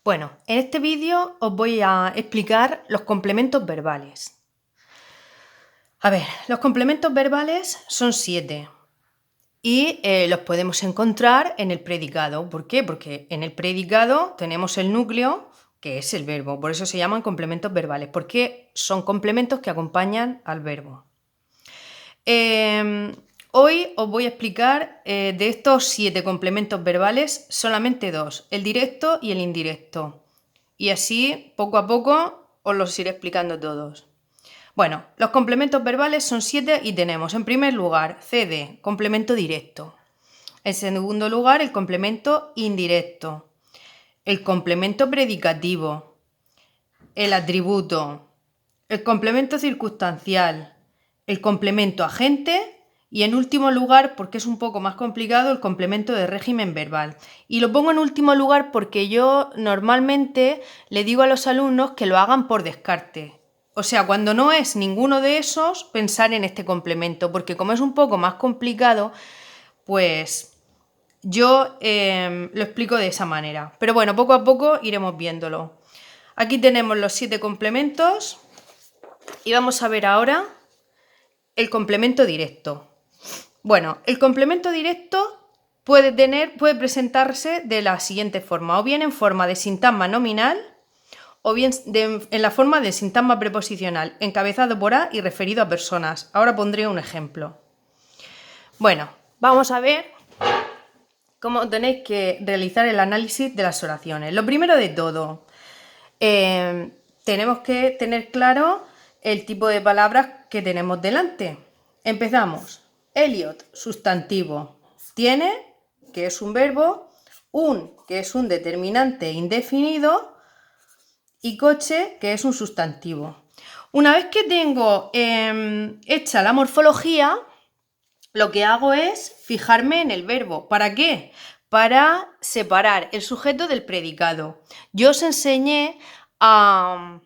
Bueno, en este vídeo os voy a explicar los complementos verbales. A ver, los complementos verbales son 7 y los podemos encontrar en el predicado. ¿Por qué? Porque en el predicado tenemos el núcleo, que es el verbo, por eso se llaman complementos verbales, porque son complementos que acompañan al verbo. Hoy os voy a explicar de estos 7 complementos verbales solamente 2, el directo y el indirecto. Y así, poco a poco, os los iré explicando todos. Bueno, los complementos verbales son 7 y tenemos en primer lugar CD, complemento directo. En segundo lugar, el complemento indirecto. El complemento predicativo. El atributo. El complemento circunstancial. El complemento agente. Y en último lugar, porque es un poco más complicado, el complemento de régimen verbal. Y lo pongo en último lugar porque yo normalmente le digo a los alumnos que lo hagan por descarte. O sea, cuando no es ninguno de esos, pensar en este complemento, porque como es un poco más complicado, pues yo lo explico de esa manera. Pero bueno, poco a poco iremos viéndolo. Aquí tenemos los 7 complementos y vamos a ver ahora el complemento directo. Bueno, el complemento directo puede presentarse de la siguiente forma, o bien en forma de sintagma nominal, o bien en la forma de sintagma preposicional, encabezado por A y referido a personas. Ahora pondré un ejemplo. Bueno, vamos a ver cómo tenéis que realizar el análisis de las oraciones. Lo primero de todo, tenemos que tener claro el tipo de palabras que tenemos delante. Empezamos. Elliot, sustantivo. Tiene, que es un verbo. Un, que es un determinante indefinido. Y coche, que es un sustantivo. Una vez que tengo hecha la morfología, lo que hago es fijarme en el verbo. ¿Para qué? Para separar el sujeto del predicado. Yo os enseñé a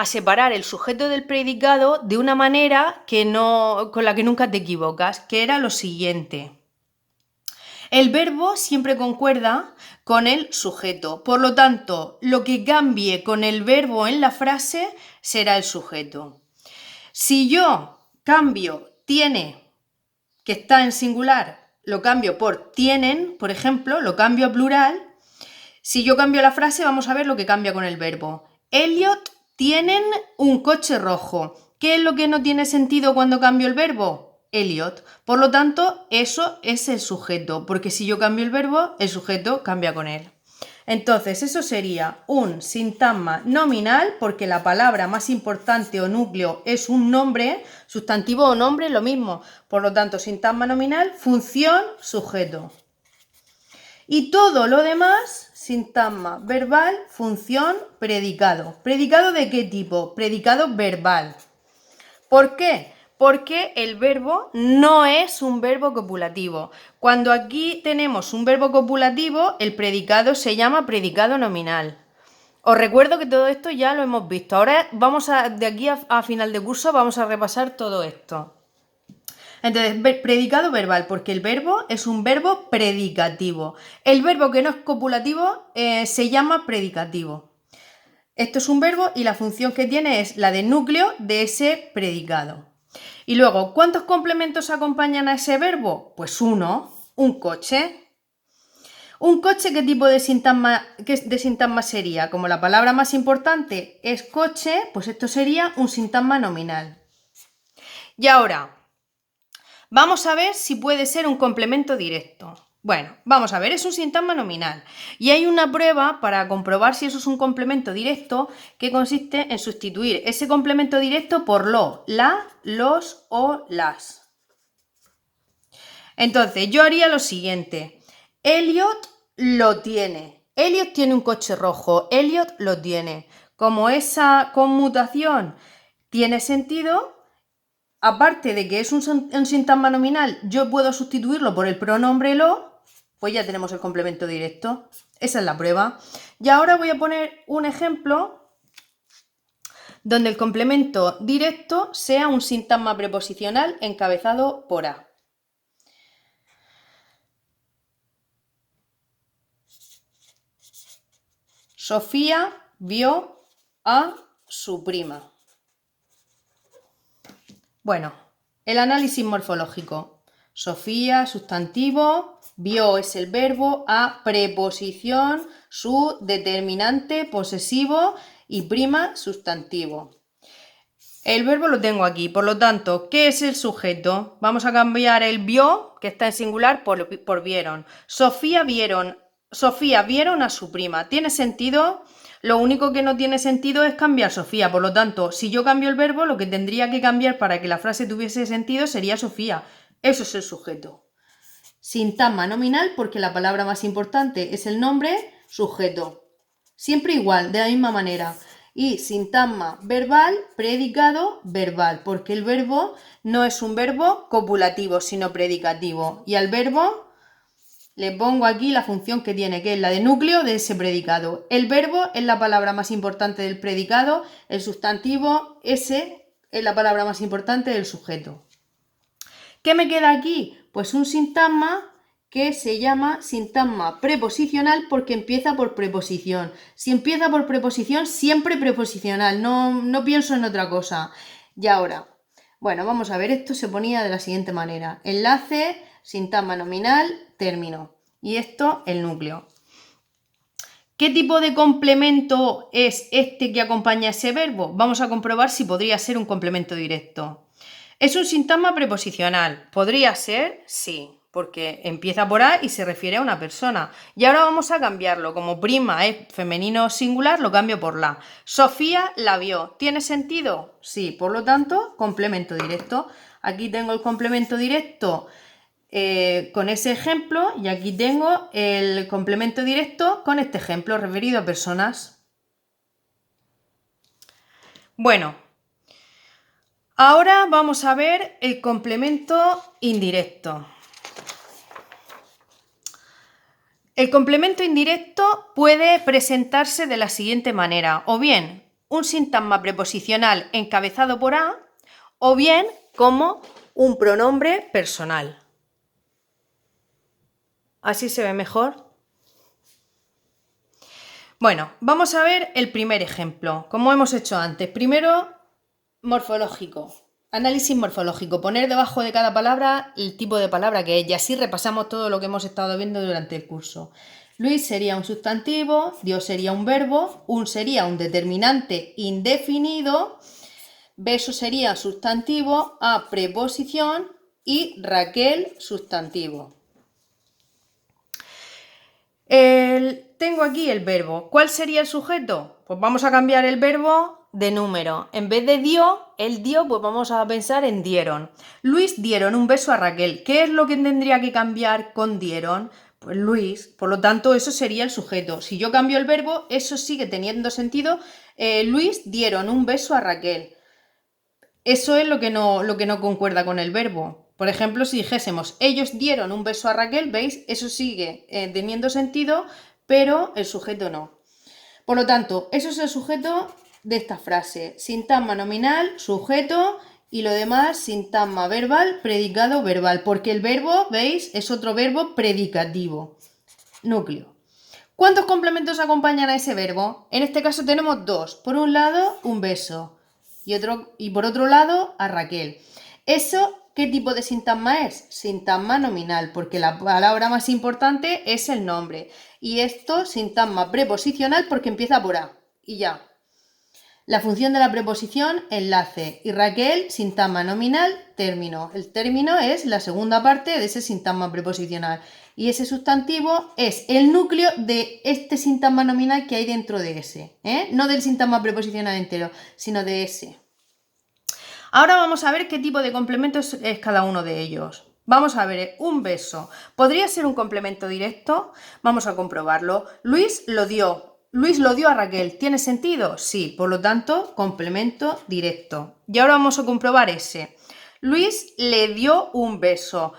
separar el sujeto del predicado de una manera con la que nunca te equivocas, que era lo siguiente. El verbo siempre concuerda con el sujeto, por lo tanto, lo que cambie con el verbo en la frase será el sujeto. Si yo cambio tiene, que está en singular, lo cambio por tienen, por ejemplo, lo cambio a plural. Si yo cambio la frase, vamos a ver lo que cambia con el verbo. Elliot tienen un coche rojo. ¿Qué es lo que no tiene sentido cuando cambio el verbo? Elliot. Por lo tanto, eso es el sujeto, porque si yo cambio el verbo, el sujeto cambia con él. Entonces, eso sería un sintagma nominal, porque la palabra más importante o núcleo es un nombre, sustantivo o nombre, lo mismo. Por lo tanto, sintagma nominal, función, sujeto. Y todo lo demás, sintagma verbal, función, predicado. ¿Predicado de qué tipo? Predicado verbal. ¿Por qué? Porque el verbo no es un verbo copulativo. Cuando aquí tenemos un verbo copulativo, el predicado se llama predicado nominal. Os recuerdo que todo esto ya lo hemos visto. Ahora de aquí a final de curso vamos a repasar todo esto. Entonces, predicado verbal, porque el verbo es un verbo predicativo. El verbo que no es copulativo se llama predicativo. Esto es un verbo y la función que tiene es la de núcleo de ese predicado. Y luego, ¿cuántos complementos acompañan a ese verbo? Pues uno, un coche. ¿Un coche qué tipo de sintagma sería? Como la palabra más importante es coche, pues esto sería un sintagma nominal. Y ahora, vamos a ver si puede ser un complemento directo. Bueno, vamos a ver, es un sintagma nominal y hay una prueba para comprobar si eso es un complemento directo que consiste en sustituir ese complemento directo por lo, la, los o las. Entonces, yo haría lo siguiente. Elliot lo tiene. Elliot tiene un coche rojo. Elliot lo tiene. Como esa conmutación tiene sentido, aparte de que es un sintagma nominal, yo puedo sustituirlo por el pronombre lo, pues ya tenemos el complemento directo. Esa es la prueba. Y ahora voy a poner un ejemplo donde el complemento directo sea un sintagma preposicional encabezado por A. Sofía vio a su prima. Bueno, el análisis morfológico. Sofía, sustantivo, vio es el verbo, a preposición, su determinante posesivo y prima sustantivo. El verbo lo tengo aquí, por lo tanto, ¿qué es el sujeto? Vamos a cambiar el vio, que está en singular, por vieron. Sofía vieron a su prima. ¿Tiene sentido? Lo único que no tiene sentido es cambiar Sofía, por lo tanto, si yo cambio el verbo, lo que tendría que cambiar para que la frase tuviese sentido sería Sofía. Eso es el sujeto. Sintagma nominal, porque la palabra más importante es el nombre, sujeto. Siempre igual, de la misma manera. Y sintagma verbal, predicado verbal, porque el verbo no es un verbo copulativo, sino predicativo. Y al verbo le pongo aquí la función que tiene, que es la de núcleo de ese predicado. El verbo es la palabra más importante del predicado, el sustantivo, ese es la palabra más importante del sujeto. ¿Qué me queda aquí? Pues un sintagma que se llama sintagma preposicional porque empieza por preposición. Si empieza por preposición, siempre preposicional, no pienso en otra cosa. Y ahora, bueno, vamos a ver, esto se ponía de la siguiente manera. Enlace, sintagma nominal, término. Y esto, el núcleo. ¿Qué tipo de complemento es este que acompaña ese verbo? Vamos a comprobar si podría ser un complemento directo. ¿Es un sintagma preposicional? ¿Podría ser? Sí, porque empieza por A y se refiere a una persona. Y ahora vamos a cambiarlo. Como prima es femenino singular, lo cambio por la. Sofía la vio. ¿Tiene sentido? Sí, por lo tanto, complemento directo. Aquí tengo el complemento directo con ese ejemplo y aquí tengo el complemento directo con este ejemplo referido a personas. Bueno, ahora vamos a ver el complemento indirecto. El complemento indirecto puede presentarse de la siguiente manera, o bien un sintagma preposicional encabezado por A, o bien como un pronombre personal. ¿Así se ve mejor? Bueno, vamos a ver el primer ejemplo, como hemos hecho antes. Primero, morfológico. Análisis morfológico. Poner debajo de cada palabra el tipo de palabra que es y así repasamos todo lo que hemos estado viendo durante el curso. Luis sería un sustantivo, Dios sería un verbo, un sería un determinante indefinido, beso sería sustantivo, a preposición y Raquel sustantivo. Tengo aquí el verbo. ¿Cuál sería el sujeto? Pues vamos a cambiar el verbo de número. En vez de dio, el dio, pues vamos a pensar en dieron. Luis dieron un beso a Raquel. ¿Qué es lo que tendría que cambiar con dieron? Pues Luis. Por lo tanto, eso sería el sujeto. Si yo cambio el verbo, eso sigue teniendo sentido. Luis dieron un beso a Raquel. Eso es lo que no concuerda con el verbo. Por ejemplo, si dijésemos, ellos dieron un beso a Raquel, ¿veis? Eso sigue teniendo sentido, pero el sujeto no. Por lo tanto, eso es el sujeto de esta frase. Sintagma nominal, sujeto, y lo demás, sintagma verbal, predicado verbal, porque el verbo, ¿veis? Es otro verbo predicativo. Núcleo. ¿Cuántos complementos acompañan a ese verbo? En este caso tenemos dos. Por un lado, un beso. Y por otro lado, a Raquel. ¿Eso qué tipo de sintagma es? Sintagma nominal, porque la palabra más importante es el nombre. Y esto, sintagma preposicional, porque empieza por A. Y ya. La función de la preposición, enlace. Y Raquel, sintagma nominal, término. El término es la segunda parte de ese sintagma preposicional. Y ese sustantivo es el núcleo de este sintagma nominal que hay dentro de ese. No del sintagma preposicional entero, sino de ese. Ahora vamos a ver qué tipo de complementos es cada uno de ellos. Vamos a ver, un beso. ¿Podría ser un complemento directo? Vamos a comprobarlo. Luis lo dio a Raquel. ¿Tiene sentido? Sí, por lo tanto, complemento directo. Y ahora vamos a comprobar ese. Luis le dio un beso.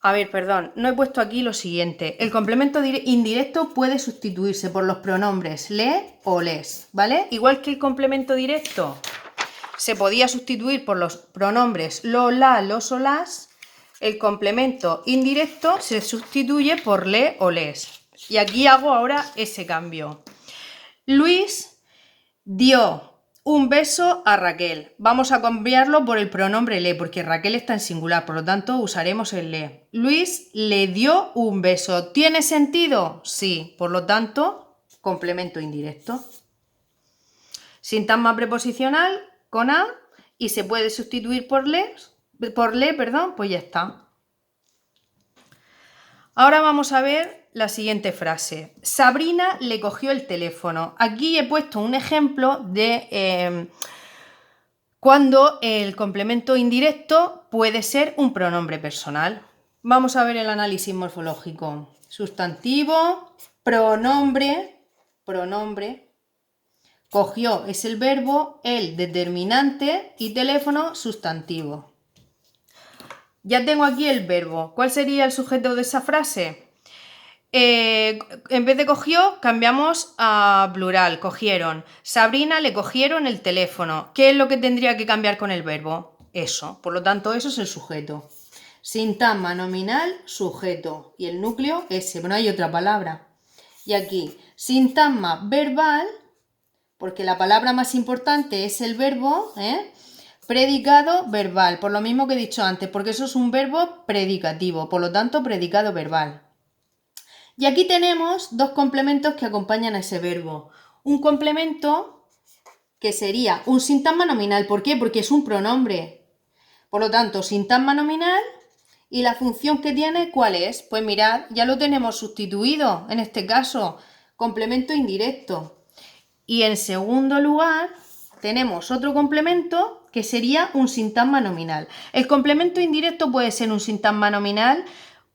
A ver, perdón, no he puesto aquí lo siguiente. El complemento indirecto puede sustituirse por los pronombres le o les, ¿vale? Igual que el complemento directo se podía sustituir por los pronombres lo, la, los o las, el complemento indirecto se sustituye por le o les. Y aquí hago ahora ese cambio. Luis dio un beso a Raquel. Vamos a cambiarlo por el pronombre le, porque Raquel está en singular, por lo tanto usaremos el le. Luis le dio un beso. ¿Tiene sentido? Sí, por lo tanto, complemento indirecto. Sintagma preposicional con a y se puede sustituir por le, pues ya está. Ahora vamos a ver la siguiente frase. Sabrina le cogió el teléfono. Aquí he puesto un ejemplo de cuando el complemento indirecto puede ser un pronombre personal. Vamos a ver el análisis morfológico. Sustantivo, pronombre, cogió es el verbo, el determinante y teléfono sustantivo. Ya tengo aquí el verbo. ¿Cuál sería el sujeto de esa frase? En vez de cogió, cambiamos a plural, cogieron. Sabrina le cogieron el teléfono. ¿Qué es lo que tendría que cambiar con el verbo? Eso. Por lo tanto, eso es el sujeto. Sintagma nominal, sujeto. Y el núcleo, ese. No hay otra palabra. Y aquí, sintagma verbal, porque la palabra más importante es el verbo, predicado verbal, por lo mismo que he dicho antes, porque eso es un verbo predicativo, por lo tanto, predicado verbal. Y aquí tenemos dos complementos que acompañan a ese verbo. Un complemento que sería un sintagma nominal. ¿Por qué? Porque es un pronombre. Por lo tanto, sintagma nominal y la función que tiene, ¿cuál es? Pues mirad, ya lo tenemos sustituido, en este caso, complemento indirecto. Y en segundo lugar, tenemos otro complemento que sería un sintagma nominal. El complemento indirecto puede ser un sintagma nominal.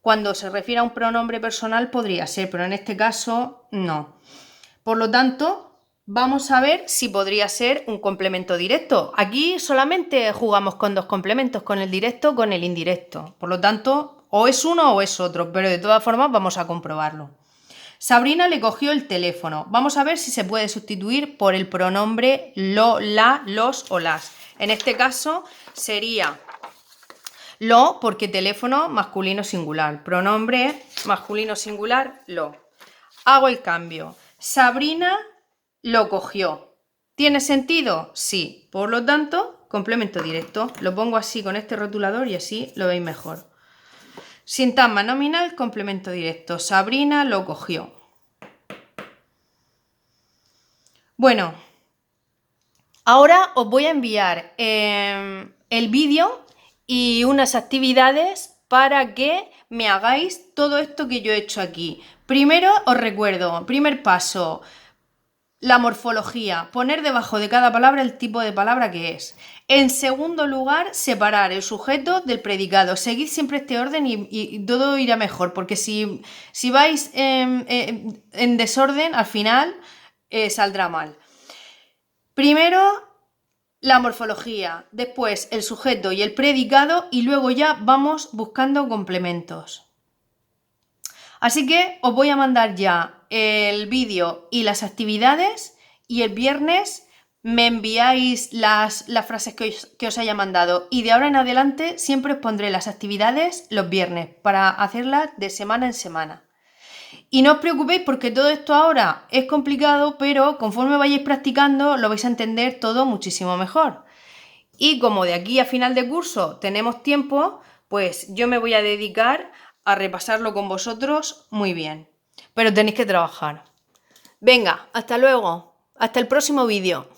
Cuando se refiere a un pronombre personal podría ser, pero en este caso no. Por lo tanto, vamos a ver si podría ser un complemento directo. Aquí solamente jugamos con dos complementos, con el directo o con el indirecto. Por lo tanto, o es uno o es otro, pero de todas formas vamos a comprobarlo. Sabrina le cogió el teléfono. Vamos a ver si se puede sustituir por el pronombre lo, la, los o las. En este caso sería lo, porque teléfono masculino singular. Pronombre masculino singular, lo. Hago el cambio. Sabrina lo cogió. ¿Tiene sentido? Sí. Por lo tanto, complemento directo. Lo pongo así con este rotulador y así lo veis mejor. Sintagma nominal, complemento directo. Sabrina lo cogió. Bueno, ahora os voy a enviar el vídeo y unas actividades para que me hagáis todo esto que yo he hecho aquí. Primero os recuerdo, primer paso, la morfología, poner debajo de cada palabra el tipo de palabra que es. En segundo lugar, separar el sujeto del predicado. Seguid siempre este orden y todo irá mejor, porque si vais en desorden, al final saldrá mal. Primero, la morfología, después el sujeto y el predicado y luego ya vamos buscando complementos. Así que os voy a mandar ya el vídeo y las actividades y el viernes me enviáis las frases que os haya mandado y de ahora en adelante siempre os pondré las actividades los viernes para hacerlas de semana en semana. Y no os preocupéis porque todo esto ahora es complicado, pero conforme vayáis practicando lo vais a entender todo muchísimo mejor. Y como de aquí a final de curso tenemos tiempo, pues yo me voy a dedicar a repasarlo con vosotros muy bien. Pero tenéis que trabajar. Venga, hasta luego. Hasta el próximo vídeo.